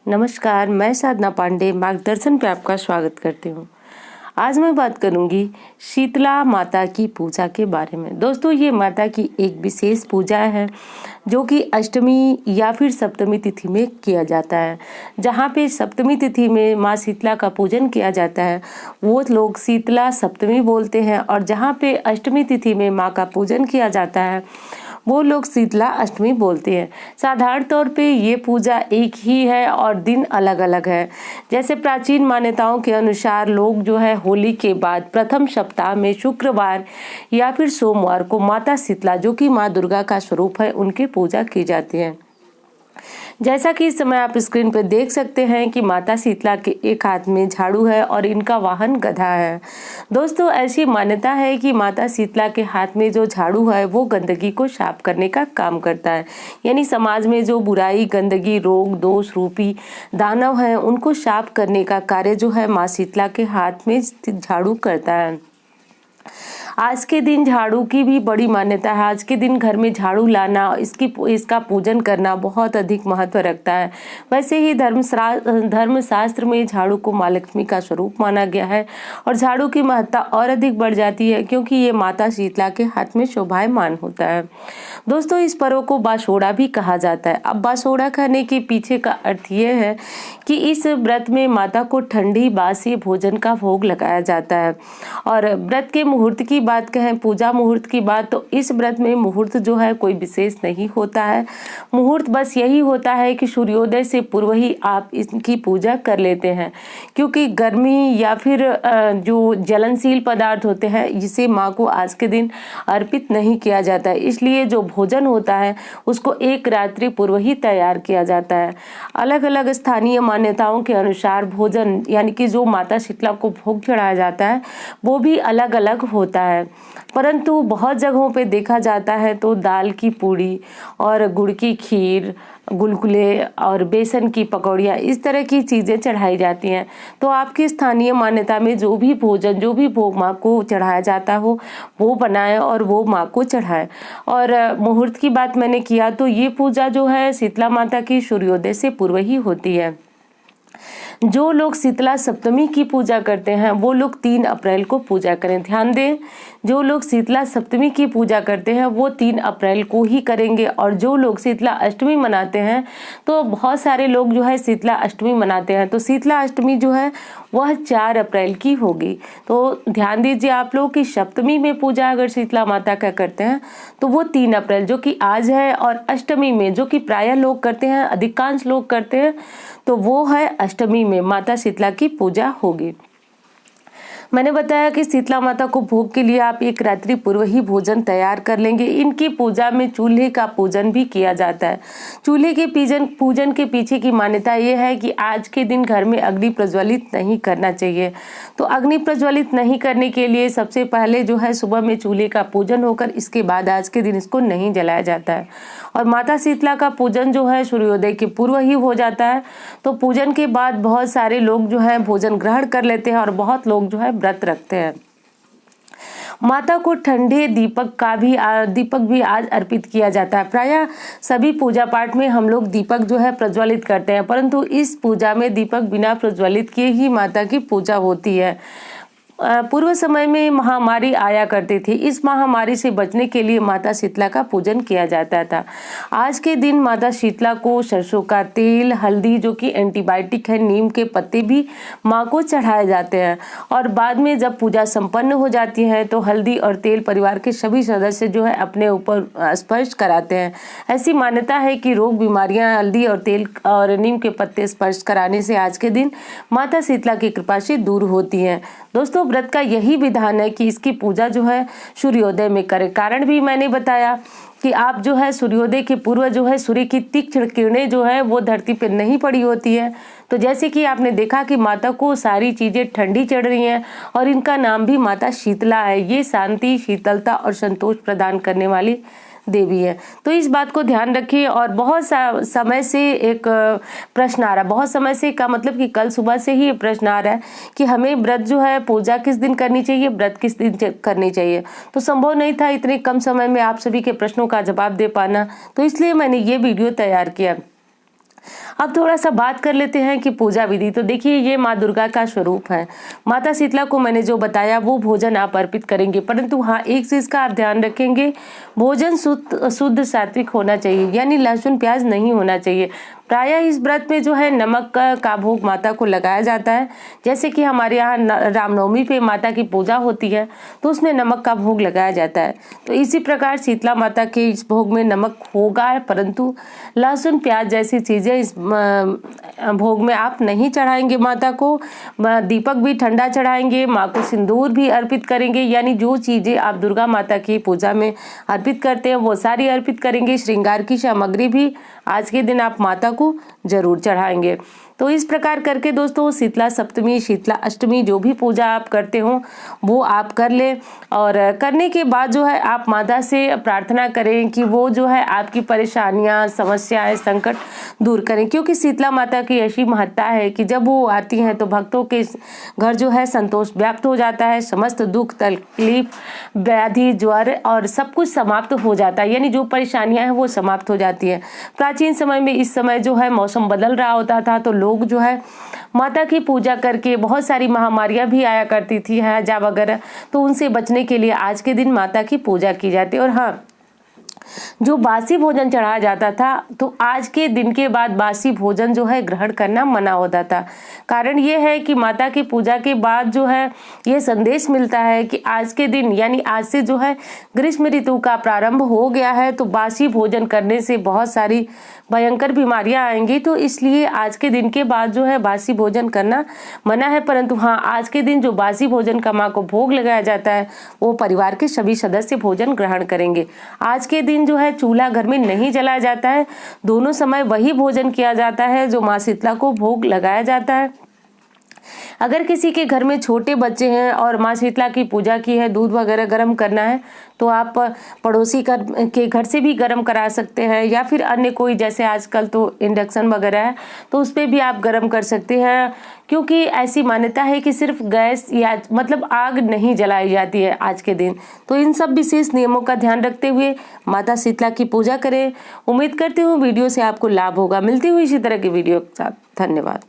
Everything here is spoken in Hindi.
नमस्कार, मैं साधना पांडे मार्गदर्शन पे आपका स्वागत करती हूँ। आज मैं बात करूँगी शीतला माता की पूजा के बारे में। दोस्तों, ये माता की एक विशेष पूजा है जो कि अष्टमी या फिर सप्तमी तिथि में किया जाता है। जहाँ पे सप्तमी तिथि में माँ शीतला का पूजन किया जाता है वो लोग शीतला सप्तमी बोलते हैं, और जहाँ पे अष्टमी तिथि में माँ का पूजन किया जाता है वो लोग शीतला अष्टमी बोलते हैं। साधारण तौर पे ये पूजा एक ही है और दिन अलग अलग है। जैसे प्राचीन मान्यताओं के अनुसार लोग जो है होली के बाद प्रथम सप्ताह में शुक्रवार या फिर सोमवार को माता शीतला, जो कि माँ दुर्गा का स्वरूप है, उनकी पूजा की जाती है। जैसा कि इस समय आप स्क्रीन पर देख सकते हैं कि माता शीतला के एक हाथ में झाड़ू है और इनका वाहन गधा है। दोस्तों, ऐसी मान्यता है कि माता शीतला के हाथ में जो झाड़ू है वो गंदगी को साफ करने का काम करता है, यानी समाज में जो बुराई, गंदगी, रोग, दोष रूपी दानव है उनको साफ करने का कार्य जो है माँ शीतला के हाथ में झाड़ू करता है। आज के दिन झाड़ू की भी बड़ी मान्यता है। आज के दिन घर में झाड़ू लाना, इसका पूजन करना बहुत अधिक महत्व रखता है। वैसे ही धर्मशास्त्र में झाड़ू को माँ लक्ष्मी का स्वरूप माना गया है और झाड़ू की महत्ता और अधिक बढ़ जाती है क्योंकि ये माता शीतला के हाथ में शोभायमान होता है। दोस्तों, इस पर्व को बासोड़ा भी कहा जाता है। अब बासोड़ा कहने के पीछे का अर्थ ये है कि इस व्रत में माता को ठंडी बासी भोजन का भोग लगाया जाता है। और व्रत के मुहूर्त की बात कहें, पूजा मुहूर्त की बात, तो इस व्रत में मुहूर्त जो है कोई विशेष नहीं होता है। मुहूर्त बस यही होता है कि सूर्योदय से पूर्व ही आप इसकी पूजा कर लेते हैं, क्योंकि गर्मी या फिर जो जलनशील पदार्थ होते हैं इसे माँ को आज के दिन अर्पित नहीं किया जाता है। इसलिए जो भोजन होता है उसको एक रात्रि पूर्व ही तैयार किया जाता है। अलग अलग स्थानीय मान्यताओं के अनुसार भोजन, यानी कि जो माता शीतला को भोग चढ़ाया जाता है वो भी अलग अलग होता है, परंतु बहुत जगहों पे देखा जाता है तो दाल की पूड़ी और गुड़ की खीर, गुलगुले और बेसन की पकौड़ियाँ, इस तरह की चीज़ें चढ़ाई जाती हैं। तो आपकी स्थानीय मान्यता में जो भी भोजन, जो भी भोग माँ को चढ़ाया जाता हो वो बनाए और वो माँ को चढ़ाए। और मुहूर्त की बात मैंने किया तो ये पूजा जो है शीतला माता की सूर्योदय से पूर्व ही होती है। जो लोग शीतला सप्तमी की पूजा करते हैं वो लोग 3 अप्रैल को पूजा करें। ध्यान दें, जो लोग शीतला सप्तमी की पूजा करते हैं वो 3 अप्रैल को ही करेंगे, और जो लोग शीतला अष्टमी मनाते हैं, तो बहुत सारे लोग जो है शीतला अष्टमी मनाते हैं, तो शीतला अष्टमी जो है वह 4 अप्रैल की होगी। तो ध्यान दीजिए आप लोग कि सप्तमी में पूजा अगर शीतला माता का करते हैं तो वो 3 अप्रैल जो कि आज है, और अष्टमी में जो कि प्रायः लोग करते हैं, अधिकांश लोग करते हैं, तो वो है अष्टमी में माता शीतला की पूजा होगी। मैंने बताया कि शीतला माता को भोग के लिए आप एक रात्रि पूर्व ही भोजन तैयार कर लेंगे। इनकी पूजा में चूल्हे का पूजन भी किया जाता है। चूल्हे के पूजन के पीछे की मान्यता ये है कि आज के दिन घर में अग्नि प्रज्वलित नहीं करना चाहिए। तो अग्नि प्रज्वलित नहीं करने के लिए सबसे पहले जो है सुबह में चूल्हे का पूजन होकर इसके बाद आज के दिन इसको नहीं जलाया जाता है। और माता शीतला का पूजन जो है सूर्योदय के पूर्व ही हो जाता है। तो पूजन के बाद बहुत सारे लोग जो है भोजन ग्रहण कर लेते हैं और बहुत लोग जो है व्रत रखते हैं। माता को ठंडे दीपक भी आज अर्पित किया जाता है। प्रायः सभी पूजा पाठ में हम लोग दीपक जो है प्रज्वलित करते हैं, परंतु इस पूजा में दीपक बिना प्रज्वलित किए ही माता की पूजा होती है। पूर्व समय में महामारी आया करती थी। इस महामारी से बचने के लिए माता शीतला का पूजन किया जाता था। आज के दिन माता शीतला को सरसों का तेल, हल्दी जो कि एंटीबायोटिक है, नीम के पत्ते भी माँ को चढ़ाए जाते हैं। और बाद में जब पूजा संपन्न हो जाती है तो हल्दी और तेल परिवार के सभी सदस्य जो है अपने ऊपर स्पर्श कराते हैं। ऐसी मान्यता है कि रोग, बीमारियां हल्दी और तेल और नीम के पत्ते स्पर्श कराने से आज के दिन माता शीतला की कृपा से दूर होती हैं। दोस्तों, व्रत का यही विधान है कि इसकी पूजा जो है सूर्योदय में करें। कारण भी मैंने बताया कि आप जो है सूर्योदय के पूर्व जो है सूर्य की तीक्ष्ण किरणें जो है वो धरती पर नहीं पड़ी होती है। तो जैसे कि आपने देखा कि माता को सारी चीजें ठंडी चढ़ रही हैं और इनका नाम भी माता शीतला है। ये शांति, शीतलता और संतोष प्रदान करने वाली देवी है। तो इस बात को ध्यान रखिए। और बहुत समय से एक प्रश्न आ रहा है, बहुत समय से का मतलब कि कल सुबह से ही प्रश्न आ रहा है कि हमें व्रत जो है पूजा किस दिन करनी चाहिए, व्रत किस दिन करनी चाहिए। तो संभव नहीं था इतने कम समय में आप सभी के प्रश्नों का जवाब दे पाना, तो इसलिए मैंने ये वीडियो तैयार किया। अब थोड़ा सा बात कर लेते हैं कि पूजा विधि। तो देखिए, ये माँ दुर्गा का स्वरूप है। माता शीतला को मैंने जो बताया वो भोजन आप अर्पित करेंगे, परंतु हाँ, एक चीज का आप ध्यान रखेंगे, भोजन शुद्ध सात्विक होना चाहिए, यानी लहसुन प्याज नहीं होना चाहिए। प्रायः इस व्रत में जो है नमक का भोग माता को लगाया जाता है। जैसे कि हमारे यहाँ रामनवमी पे माता की पूजा होती है तो उसमें नमक का भोग लगाया जाता है। तो इसी प्रकार शीतला माता के इस भोग में नमक होगा, परंतु लहसुन प्याज जैसी चीजें इस भोग में आप नहीं चढ़ाएंगे माता को। दीपक भी ठंडा चढ़ाएंगे, माँ को सिंदूर भी अर्पित करेंगे, यानी जो चीजें आप दुर्गा माता की पूजा में अर्पित करते हैं वो सारी अर्पित करेंगे। श्रृंगार की सामग्री भी आज के दिन आप माता को जरूर चढ़ाएंगे। तो इस प्रकार करके दोस्तों, शीतला सप्तमी, शीतला अष्टमी जो भी पूजा आप करते हो वो आप कर ले, और करने के बाद जो है आप माता से प्रार्थना करें कि वो जो है आपकी परेशानियां, समस्याएं, संकट दूर करें। क्योंकि शीतला माता की ऐसी महत्ता है कि जब वो आती हैं तो भक्तों के घर जो है संतोष व्याप्त हो जाता है, समस्त दुख, तकलीफ, व्याधि, ज्वर और सब कुछ समाप्त हो जाता है, यानी जो परेशानियां हैं वो समाप्त हो जाती है। प्राचीन समय में इस समय जो है मौसम बदल रहा होता था तो लोग जो है माता की पूजा करके, बहुत सारी महामारियां भी आया करती थी, हैजा वगैरह, तो उनसे बचने के लिए आज के दिन माता की पूजा की जाती है। और हाँ, जो बासी भोजन चढ़ाया जाता था तो आज के दिन के बाद बासी भोजन जो है ग्रहण करना मना होता था। कारण ये है कि माता की पूजा के बाद जो है ये संदेश मिलता है कि आज के दिन, यानी आज से जो है ग्रीष्म ऋतु का प्रारंभ हो गया है, तो बासी भोजन करने से बहुत सारी भयंकर बीमारियां आएंगी। तो इसलिए आज के दिन के बाद जो है बासी भोजन करना मना है। परंतु हाँ, आज के दिन जो बासी भोजन का माँ को भोग लगाया जाता है वो परिवार के सभी सदस्य भोजन ग्रहण करेंगे। आज के दिन जो है चूल्हा घर में नहीं जलाया जाता है, दोनों समय वही भोजन किया जाता है जो माँ शीतला को भोग लगाया जाता है। अगर किसी के घर में छोटे बच्चे हैं और माँ शीतला की पूजा की है, दूध वगैरह गर्म करना है, तो आप पड़ोसी के घर से भी गर्म करा सकते हैं, या फिर अन्य कोई, जैसे आजकल तो इंडक्शन वगैरह है तो उस पर भी आप गर्म कर सकते हैं। क्योंकि ऐसी मान्यता है कि सिर्फ गैस या मतलब आग नहीं जलाई जाती है आज के दिन। तो इन सब विशेष नियमों का ध्यान रखते हुए माता शीतला की पूजा करें। उम्मीद करती हूँ वीडियो से आपको लाभ होगा। मिलती हुई इसी तरह की वीडियो के साथ। धन्यवाद।